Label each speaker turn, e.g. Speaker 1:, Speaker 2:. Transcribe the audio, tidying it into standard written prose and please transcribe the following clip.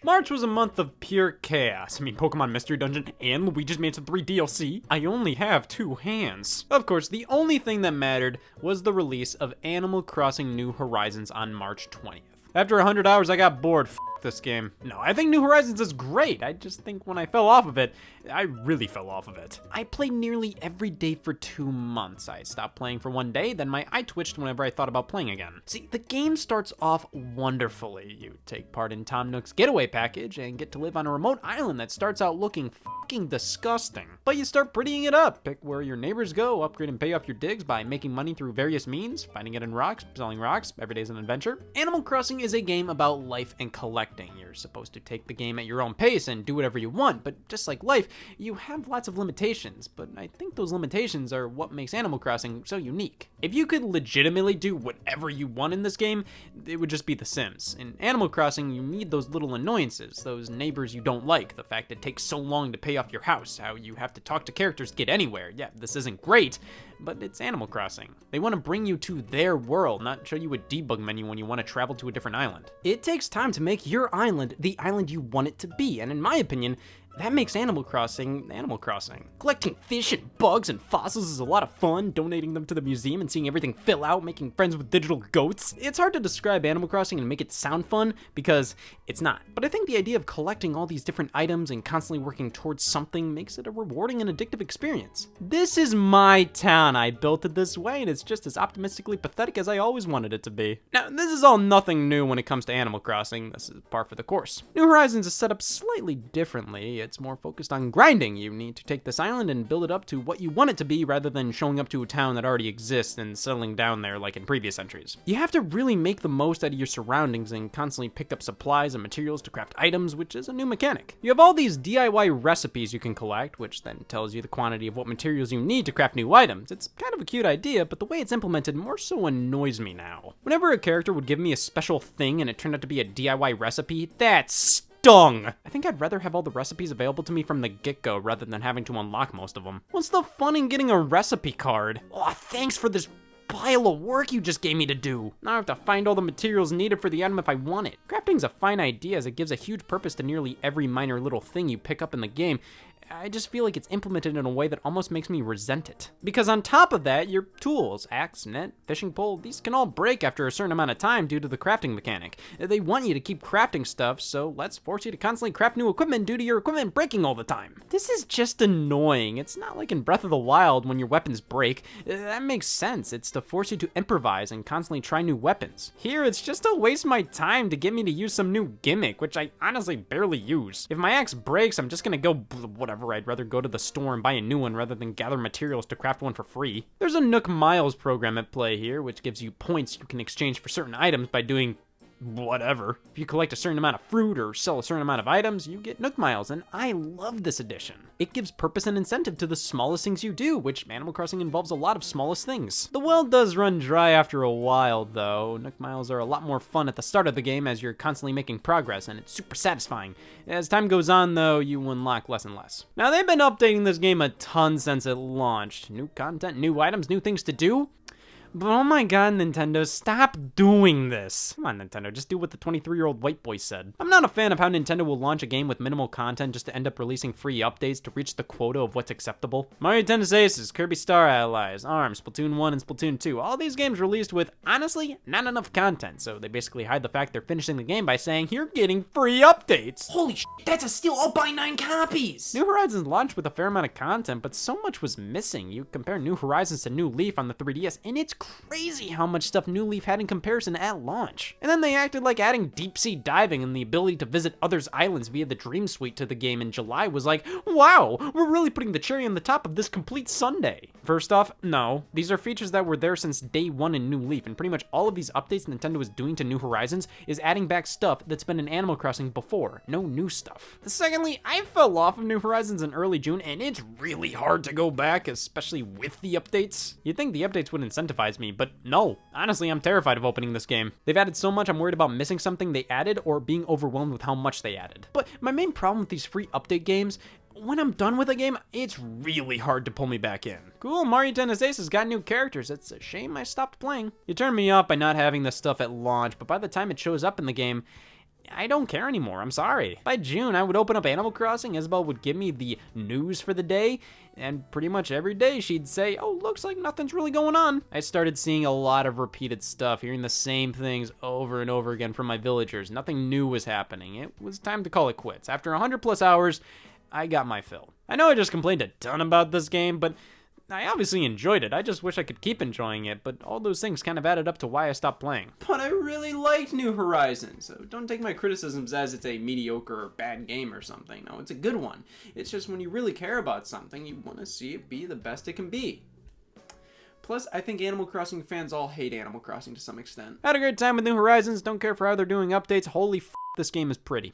Speaker 1: March was a month of pure chaos. I mean, Pokemon Mystery Dungeon and Luigi's Mansion 3 DLC. I only have 2 hands. Of course, the only thing that mattered was the release of Animal Crossing New Horizons on March 20th. After 100 hours, I got bored. This game. No, I think New Horizons is great. I just think when I fell off of it, I really fell off of it. I played nearly every day for 2 months. I stopped playing for 1 day, then my eye twitched whenever I thought about playing again. See, the game starts off wonderfully. You take part in Tom Nook's getaway package and get to live on a remote island that starts out looking fucking disgusting. But you start prettying it up. Pick where your neighbors go, upgrade and pay off your digs by making money through various means, finding it in rocks, selling rocks. Every day's an adventure. Animal Crossing is a game about life and collecting. You're supposed to take the game at your own pace and do whatever you want, but just like life, you have lots of limitations, but I think those limitations are what makes Animal Crossing so unique. If you could legitimately do whatever you want in this game, it would just be The Sims. In Animal Crossing, you need those little annoyances, those neighbors you don't like, the fact it takes so long to pay off your house, how you have to talk to characters to get anywhere. Yeah, this isn't great, but it's Animal Crossing. They want to bring you to their world, not show you a debug menu when you want to travel to a different island. It takes time to make your island the island you want it to be, and in my opinion, that makes Animal Crossing Animal Crossing. Collecting fish and bugs and fossils is a lot of fun, donating them to the museum and seeing everything fill out, making friends with digital goats. It's hard to describe Animal Crossing and make it sound fun because it's not. But I think the idea of collecting all these different items and constantly working towards something makes it a rewarding and addictive experience. This is my town. I built it this way and it's just as optimistically pathetic as I always wanted it to be. Now, this is all nothing new when it comes to Animal Crossing. This is par for the course. New Horizons is set up slightly differently. It's more focused on grinding. You need to take this island and build it up to what you want it to be rather than showing up to a town that already exists and settling down there like in previous entries. You have to really make the most out of your surroundings and constantly pick up supplies and materials to craft items, which is a new mechanic. You have all these DIY recipes you can collect, which then tells you the quantity of what materials you need to craft new items. It's kind of a cute idea, but the way it's implemented more so annoys me now. Whenever a character would give me a special thing and it turned out to be a DIY recipe, that's I think I'd rather have all the recipes available to me from the get-go rather than having to unlock most of them. What's the fun in getting a recipe card? Oh, thanks for this pile of work you just gave me to do. Now I have to find all the materials needed for the item if I want it. Crafting's a fine idea as it gives a huge purpose to nearly every minor little thing you pick up in the game. I just feel like it's implemented in a way that almost makes me resent it. Because on top of that, your tools, axe, net, fishing pole, these can all break after a certain amount of time due to the crafting mechanic. They want you to keep crafting stuff, so let's force you to constantly craft new equipment due to your equipment breaking all the time. This is just annoying. It's not like in Breath of the Wild when your weapons break. That makes sense. It's to force you to improvise and constantly try new weapons. Here, it's just to waste my time to get me to use some new gimmick, which I honestly barely use. If my axe breaks, I'm just gonna go whatever. I'd rather go to the store and buy a new one rather than gather materials to craft one for free. There's a Nook Miles program at play here, which gives you points you can exchange for certain items by doing whatever. If you collect a certain amount of fruit or sell a certain amount of items, you get Nook Miles, and I love this addition. It gives purpose and incentive to the smallest things you do, which Animal Crossing involves a lot of smallest things. The well does run dry after a while, though. Nook Miles are a lot more fun at the start of the game as you're constantly making progress, and it's super satisfying. As time goes on, though, you unlock less and less. Now, they've been updating this game a ton since it launched. New content, new items, new things to do. But oh my god, Nintendo, stop doing this. Come on, Nintendo, just do what the 23-year-old white boy said. I'm not a fan of how Nintendo will launch a game with minimal content just to end up releasing free updates to reach the quota of what's acceptable. Mario Tennis Aces, Kirby Star Allies, ARMS, Splatoon 1 and Splatoon 2, all these games released with, honestly, not enough content, so they basically hide the fact they're finishing the game by saying, you're getting free updates.
Speaker 2: Holy shit, that's a steal, I'll buy 9 copies!
Speaker 1: New Horizons launched with a fair amount of content, but so much was missing. You compare New Horizons to New Leaf on the 3DS, and it's crazy how much stuff New Leaf had in comparison at launch. And then they acted like adding deep sea diving and the ability to visit others' islands via the Dream Suite to the game in July was like, wow, we're really putting the cherry on the top of this complete sundae. First off, no. These are features that were there since day one in New Leaf, and pretty much all of these updates Nintendo is doing to New Horizons is adding back stuff that's been in Animal Crossing before, no new stuff. Secondly, I fell off of New Horizons in early June, and it's really hard to go back, especially with the updates. You'd think the updates would incentivize me, but no. Honestly, I'm terrified of opening this game. They've added so much, I'm worried about missing something they added or being overwhelmed with how much they added. But my main problem with these free update games, when I'm done with a game, it's really hard to pull me back in. Cool, Mario Tennis Aces got new characters. It's a shame I stopped playing. You turned me off by not having this stuff at launch, but by the time it shows up in the game, I don't care anymore, I'm sorry. By June, I would open up Animal Crossing, Isabel would give me the news for the day, and pretty much every day she'd say, oh, looks like nothing's really going on. I started seeing a lot of repeated stuff, hearing the same things over and over again from my villagers. Nothing new was happening. It was time to call it quits. After 100+ hours, I got my fill. I know I just complained a ton about this game, but I obviously enjoyed it. I just wish I could keep enjoying it, but all those things kind of added up to why I stopped playing.
Speaker 3: But I really liked New Horizons, so don't take my criticisms as it's a mediocre or bad game or something. No, it's a good one. It's just when you really care about something, you want to see it be the best it can be. Plus, I think Animal Crossing fans all hate Animal Crossing to some extent.
Speaker 1: Had a great time with New Horizons. Don't care for how they're doing updates. Holy f***, this game is pretty.